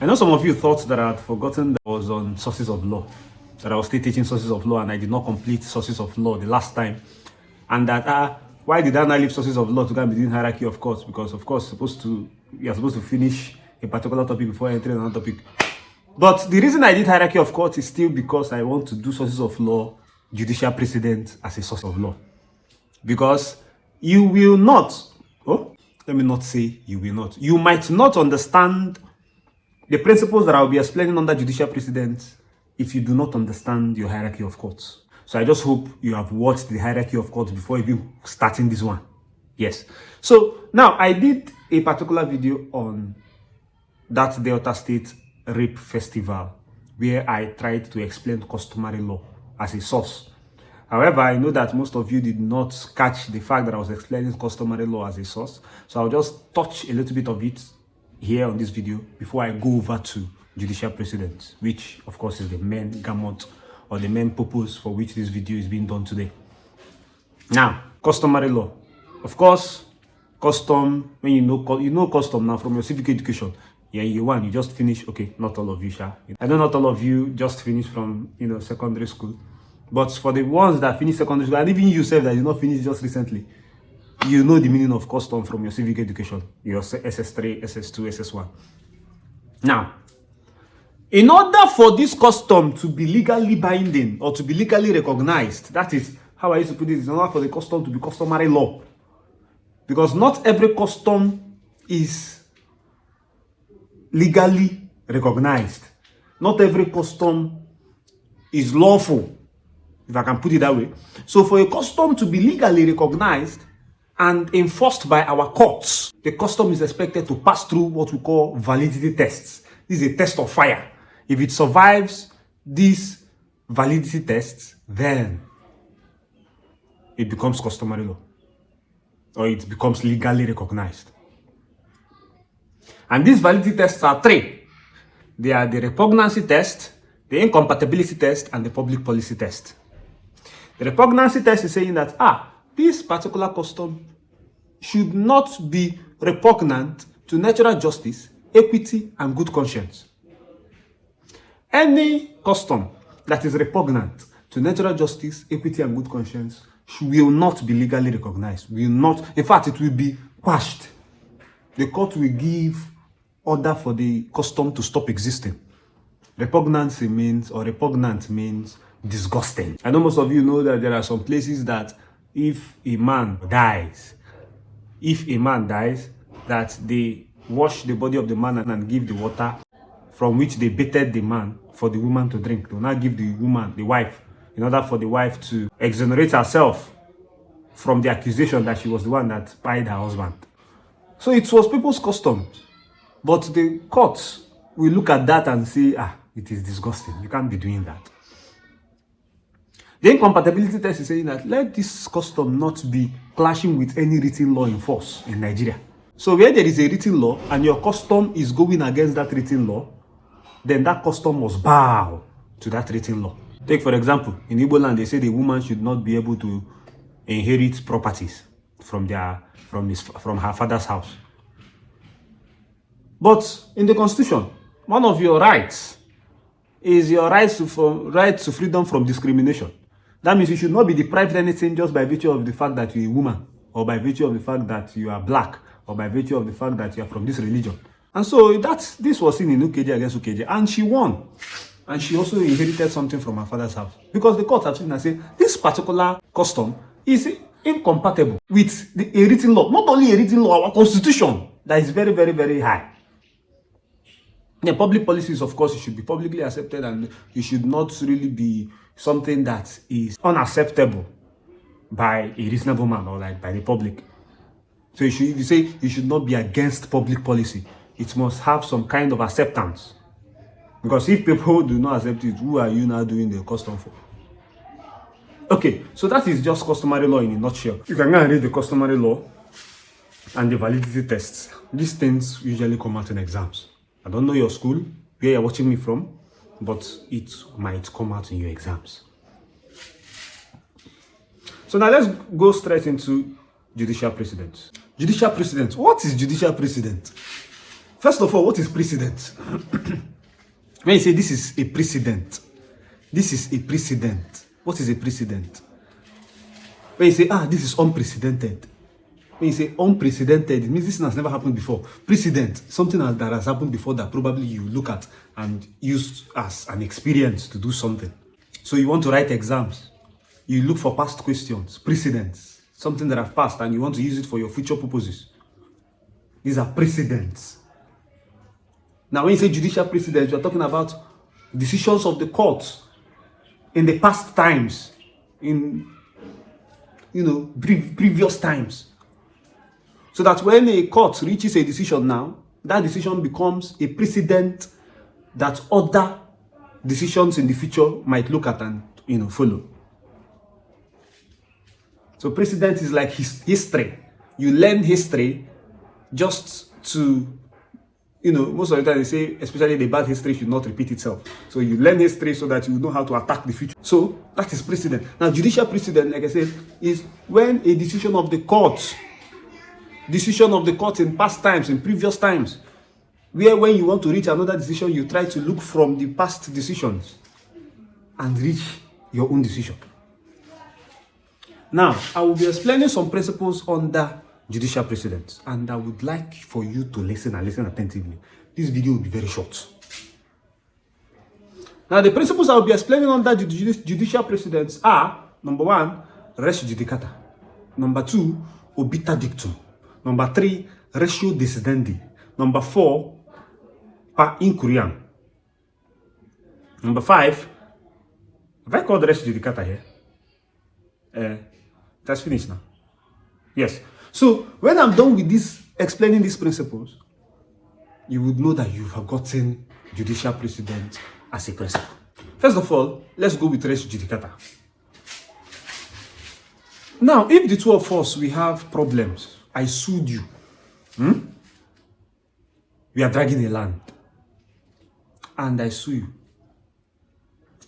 I know some of you thought that I had forgotten that I was on sources of law, that I was still teaching sources of law and I did not complete sources of law the last time. And that, why did I not leave sources of law to go and be doing hierarchy of courts? Because of course, you're supposed to finish a particular topic before entering another topic. But the reason I did hierarchy of courts is still because I want to do sources of law, judicial precedent as a source of law. Because you will not, let me not say you will not, you might not understand the principles that I'll be explaining under judicial precedent if you do not understand your hierarchy of courts. So I just hope you have watched the hierarchy of courts before even starting this one. Yes. So now I did a particular video on that Delta State Rape Festival where I tried to explain customary law as a source. However, I know that most of you did not catch the fact that I was explaining customary law as a source. So I'll just touch a little bit of it here on this video before I go over to judicial precedent, which of course is the main gamut or the main purpose for which this video is being done today. Now, customary law. Of course, custom, when you know custom now from your civic education. Yeah, you just finish, okay, not all of you, Sha. I know not all of you just finished from, secondary school. But for the ones that finish secondary school, and even you yourself that did not finish just recently, you know the meaning of custom from your civic education, your SS3, SS2, SS1. Now, in order for this custom to be legally binding or to be legally recognized, that is how I used to put it, in order for the custom to be customary law. Because not every custom is legally recognized. Not every custom is lawful, if I can put it that way. So for a custom to be legally recognized and enforced by our courts, the custom is expected to pass through what we call validity tests. This is a test of fire. If it survives these validity tests, then it becomes customary law, or it becomes legally recognized. And these validity tests are three. They are the repugnancy test, the incompatibility test, and the public policy test. The repugnancy test is saying that, this particular custom should not be repugnant to natural justice, equity, and good conscience. Any custom that is repugnant to natural justice, equity, and good conscience will not be legally recognized. Will not, in fact, it will be quashed. The court will give order for the custom to stop existing. Repugnancy means, or repugnant means, disgusting. I know most of you know that there are some places that if a man dies, that they wash the body of the man and give the water from which they bathed the man for the woman to drink. They will not give the woman, the wife, in order for the wife to exonerate herself from the accusation that she was the one that spied her husband. So it was people's customs. But the courts will look at that and say, it is disgusting. You can't be doing that. The incompatibility test is saying that let this custom not be clashing with any written law in force in Nigeria. So where there is a written law and your custom is going against that written law, then that custom must bow to that written law. Take for example, in Igbo land, they say the woman should not be able to inherit properties from her father's house. But in the Constitution, one of your rights is your right to freedom from discrimination. That means you should not be deprived of anything just by virtue of the fact that you're a woman, or by virtue of the fact that you are black, or by virtue of the fact that you are from this religion. And so this was seen in Ukeje against Ukeje, and she won. And she also inherited something from her father's house. Because the court have seen and say, this particular custom is incompatible with a written law. Not only a written law, our constitution that is very, very, very high. The public policies, of course, it should be publicly accepted, and it should not really be something that is unacceptable by a reasonable man or like by the public. So if you say you should not be against public policy, it must have some kind of acceptance. Because if people do not accept it, who are you now doing the custom for? Okay, so that is just customary law in a nutshell. You can go and read the customary law and the validity tests. These things usually come out in exams. I don't know your school, where you're watching me from, but it might come out in your exams. So now let's go straight into judicial precedent. Judicial precedent. What is judicial precedent? First of all, what is precedent? When you say this is a precedent, this is a precedent. What is a precedent? When you say, this is unprecedented. When you say unprecedented, it means this has never happened before. Precedent, something that has happened before that probably you look at and use as an experience to do something. So you want to write exams, you look for past questions, precedents, something that have passed, and you want to use it for your future purposes. These are precedents. Now, when you say judicial precedent, you are talking about decisions of the courts in the past times, in previous times. So that when a court reaches a decision now, that decision becomes a precedent that other decisions in the future might look at and follow. So precedent is like history. You learn history just to, most of the time they say, especially the bad history should not repeat itself. So you learn history so that you know how to attack the future. So that is precedent. Now, judicial precedent, like I said, is when a decision of the court in past times, in previous times, where when you want to reach another decision, you try to look from the past decisions and reach your own decision. Now, I will be explaining some principles under judicial precedent, and I would like for you to listen and listen attentively. This video will be very short. Now, the principles I will be explaining under judicial precedents are: number 1, res judicata; number 2, obiter dictum; number 3, ratio decidendi; number 4, per incuriam; number 5, have I called res judicata here? That's finished now. Yes. So when I'm done with this, explaining these principles, you would know that you have gotten judicial precedent as a principle. First of all, let's go with res judicata. Now, if the two of us, we have problems, I sued you. We are dragging a land, and I sue you.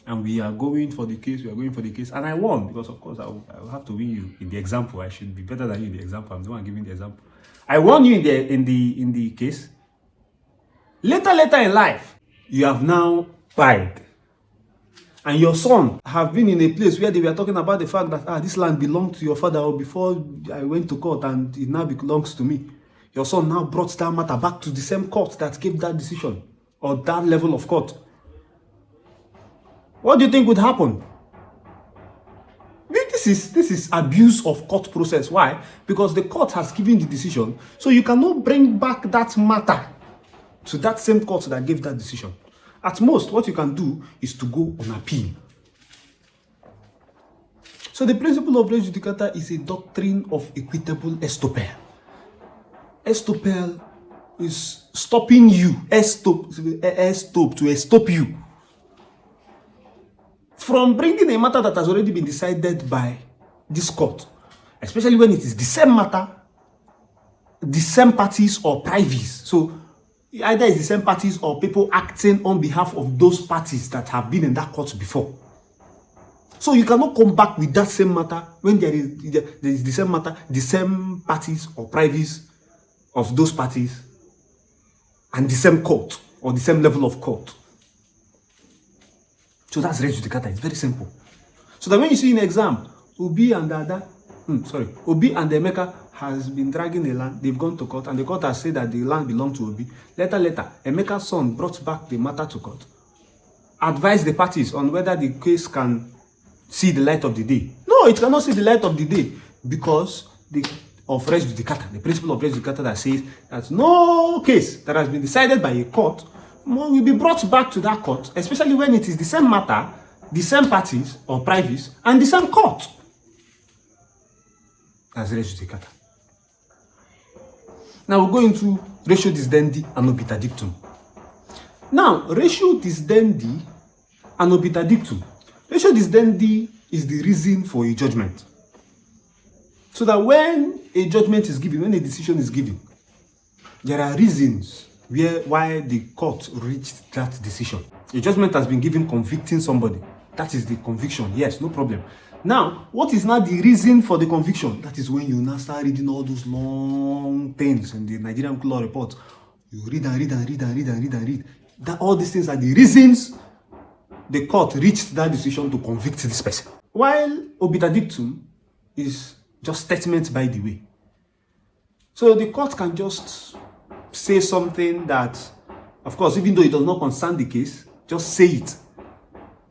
And we are going for the case, and I won, because of course I will have to win you in the example. I should be better than you in the example. I'm the one giving the example. I won you in the case. Later in life, you have now died, and your son have been in a place where they were talking about the fact that this land belonged to your father, or before I went to court, and it now belongs to me. Your son now brought that matter back to the same court that gave that decision, or that level of court. What do you think would happen? This is abuse of court process. Why? Because the court has given the decision, so you cannot bring back that matter to that same court that gave that decision. At most, what you can do is to go on appeal. So the principle of res judicata is a doctrine of equitable estoppel. Estoppel is stopping you, to stop you from bringing a matter that has already been decided by this court, especially when it is the same matter, the same parties or privies. So either it's the same parties or people acting on behalf of those parties that have been in that court before. So you cannot come back with that same matter when there is the same matter, the same parties or privies of those parties, and the same court or the same level of court. So that's res judicata. It's very simple. So that when you see in exam, Obi and Emeka has been dragging the land. They've gone to court, and the court has said that the land belonged to Obi. Later, Emeka's son brought back the matter to court, advised the parties on whether the case can see the light of the day. No, it cannot see the light of the day because of res judicata, the principle of res judicata that says that no case that has been decided by a court will be brought back to that court, especially when it is the same matter, the same parties or privies, and the same court. That's res judicata. Now we'll go into ratio decidendi and obiter dictum. Now, ratio decidendi and obiter dictum. Ratio decidendi is the reason for a judgment. So that when a judgment is given, when a decision is given, there are reasons why the court reached that decision. A judgment has been given convicting somebody. That is the conviction. Yes, no problem. Now, what is now the reason for the conviction? That is when you now start reading all those long things in the Nigerian law report. You read and read and read and read and read and read. That all these things are the reasons the court reached that decision to convict this person. While obiter dictum is just statement by the way. So the court can just say something that, of course, even though it does not concern the case, just say it.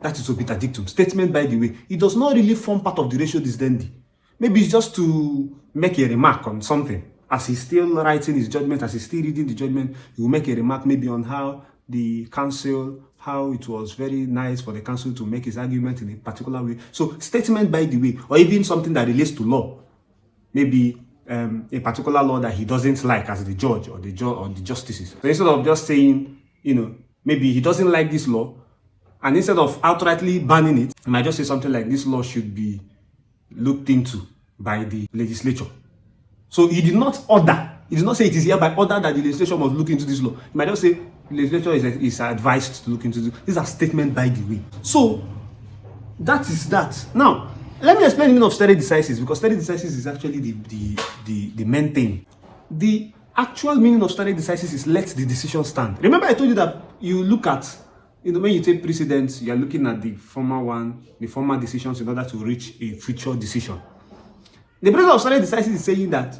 That is obiter dictum, statement by the way. It does not really form part of the ratio decidendi. Maybe it's just to make a remark on something. As he's still writing his judgment, as he's still reading the judgment, he will make a remark maybe on how the counsel, how it was very nice for the counsel to make his argument in a particular way. So statement by the way, or even something that relates to law. Maybe a particular law that he doesn't like as the judge or the justices. So instead of just saying, maybe he doesn't like this law, and instead of outrightly banning it, he might just say something like, this law should be looked into by the legislature. So he did not order. He did not say it is hereby order that the legislature must look into this law. He might just say the legislature is advised to look into this. These are statements by the way. So that is that. Now, let me explain the meaning of stare decisis, because stare decisis is actually the main thing. The actual meaning of stare decisis is let the decision stand. Remember I told you that you look at, when you take precedents, you are looking at the former decisions in order to reach a future decision. The principle of stare decisis is saying that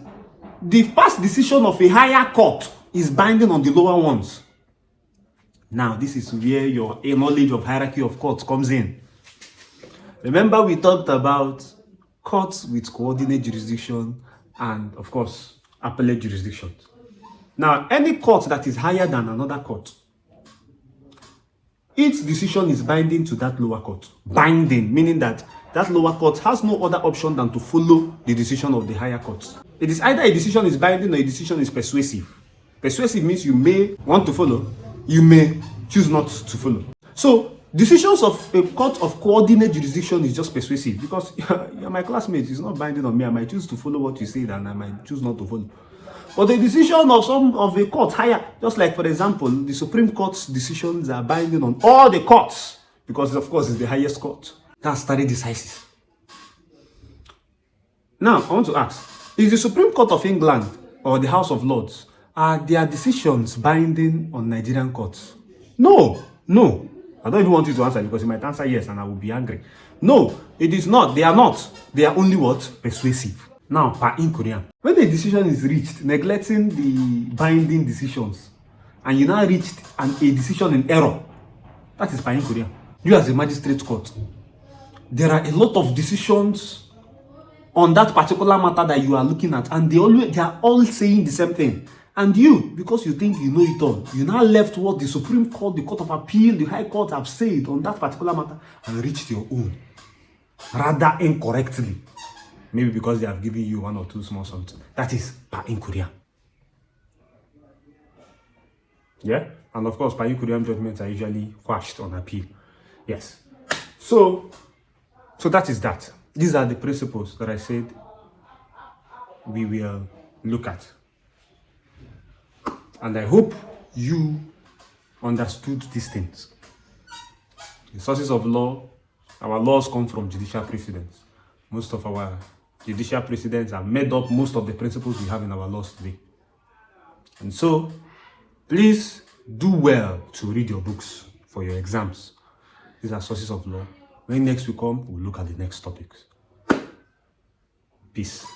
the past decision of a higher court is binding on the lower ones. Now, this is where your knowledge of hierarchy of courts comes in. Remember, we talked about courts with coordinate jurisdiction and, of course, appellate jurisdictions. Now, any court that is higher than another court, its decision is binding to that lower court. Binding, meaning that that lower court has no other option than to follow the decision of the higher court. It is either a decision is binding or a decision is persuasive. Persuasive means you may want to follow, you may choose not to follow. So, decisions of a court of coordinate jurisdiction is just persuasive, because you're my classmate, it's not binding on me. I might choose to follow what you say and I might choose not to follow. But the decision of a court higher, just like for example, the Supreme Court's decisions are binding on all the courts, because of course it's the highest court. That's stare decisis. Now, I want to ask, is the Supreme Court of England or the House of Lords, are their decisions binding on Nigerian courts? No. I don't even want you to answer, because you might answer yes and I will be angry. No, it is not. They are not. They are only what? Persuasive. Now, per inquiry, when the decision is reached, neglecting the binding decisions, and you now reached a decision in error, that is per inquiry. You as a magistrate court, there are a lot of decisions on that particular matter that you are looking at, and they are all saying the same thing. And you, because you think you know it all, you now left what the Supreme Court, the Court of Appeal, the High Court have said on that particular matter and reached your own, rather incorrectly. Maybe because they have given you one or two small something. That is per inquiry. Yeah? And of course, per inquiry judgments are usually quashed on appeal. Yes. So that is that. These are the principles that I said we will look at. And I hope you understood these things. The sources of law, our laws come from judicial precedents. Most of our judicial precedents are made up most of the principles we have in our laws today. And so, please do well to read your books for your exams. These are sources of law. When next we come, we'll look at the next topics. Peace.